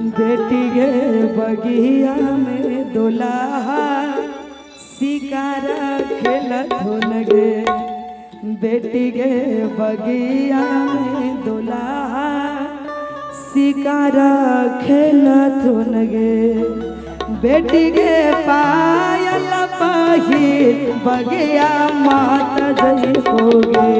बेटी गे बगिया में दुल्हा शिकार खेलत होन गे। बेटी गे बगिया में दुल्हा शिकार खेलत होन गे। बेटी गे पायल पहिर बगिया माता जई होगे।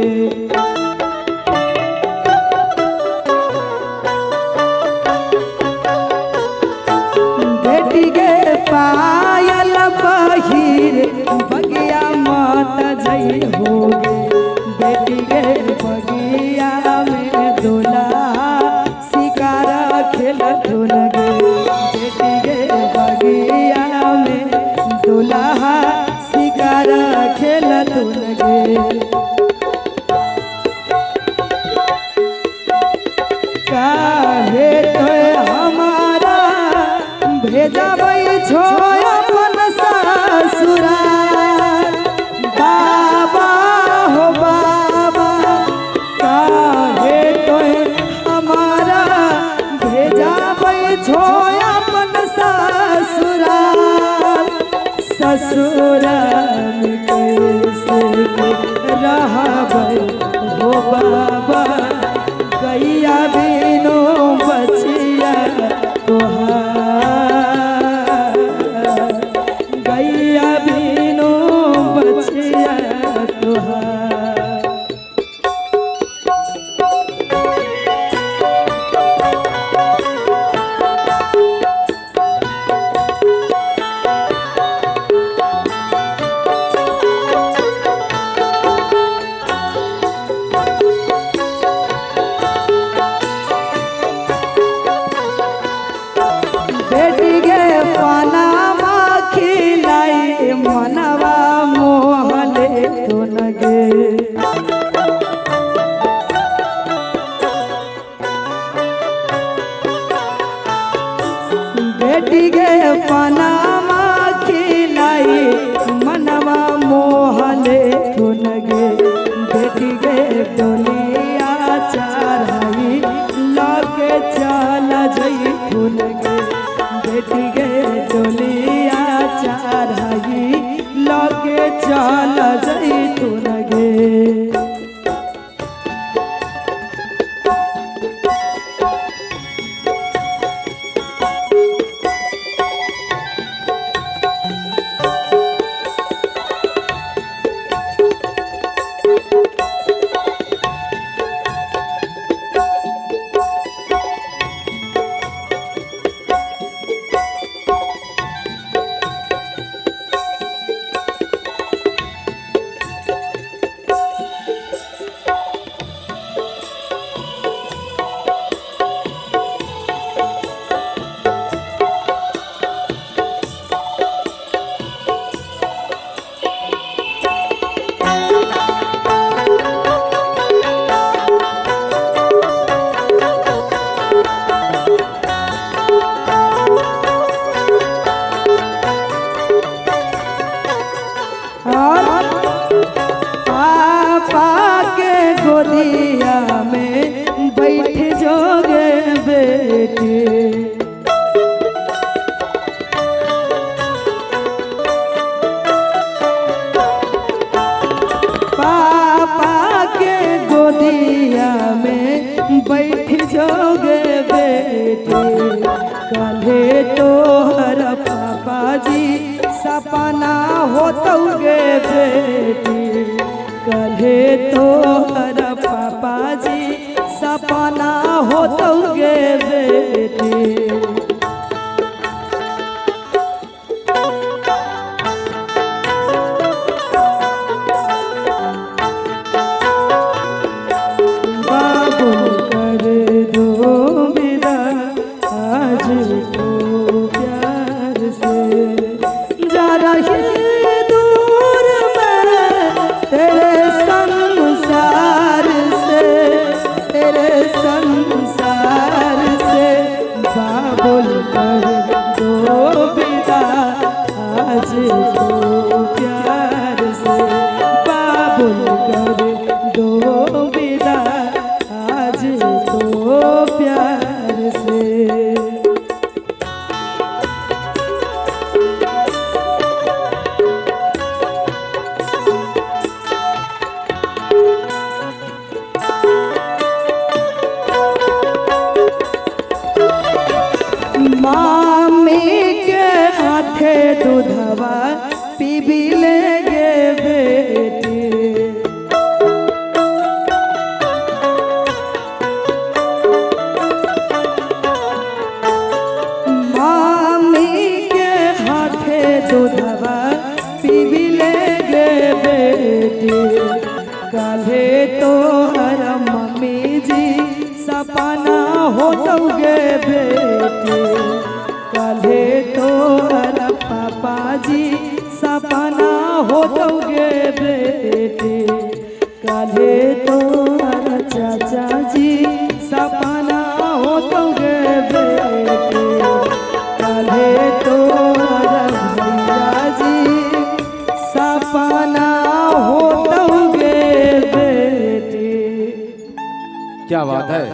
बेटी गे पायल पहिर बगिया माता जई होगे। बेटी गे बगिया में दुल्हा शिकार खेलत लगे। बेटी गे बगिया में दुल्हा शिकार खेलत लगे। काहे तो हमारा भेजबै छो अपन ससुराल। बाबा हो बाबा काहे तो हमारा भेजबै छो अपन ससुराल। ससुराल कैसे रहबै हो बाबा गैया बिनु बचिया तोहार। गैया बिनु बचिया तोहार। बेटी गे पनामा खिलाई मनवा मोहले तो लगे। बेटी गे पनामा खिलाई मनवा मोहले तो लगे। बेटी गे डोलिया चढ़ाई लगे चल जई तो लगे। बेटी गे डोलिया चढ़ाई लगे चल जई तो लगे। पापा के गोदिया में बैठ जोगे बेटी। पापा के गोदिया में बैठ जोगे बेटी। कल्हे तोहर पापा जी सपना होतौगे बेटी। कल्हे तोहर पापा जी सपना होतौगे बेटी। बाबू कर दो विदा आज तो प्यार से। जा रही दूर में तेरे संसार से। तेरे संसार से मामी के हाथे दूधवा पीबी लेगे बेटी। दूधवा पीबी लेगे बेटी। काले तो हर मम्मी जी सपना होतोगे बेटी। काले तो हर पापा जी सपना होतोगे बेटी। काले तो हर चाचा जी सपना होतोगे बेटी। काले तो सपना होतोगे बेटी। क्या बात है।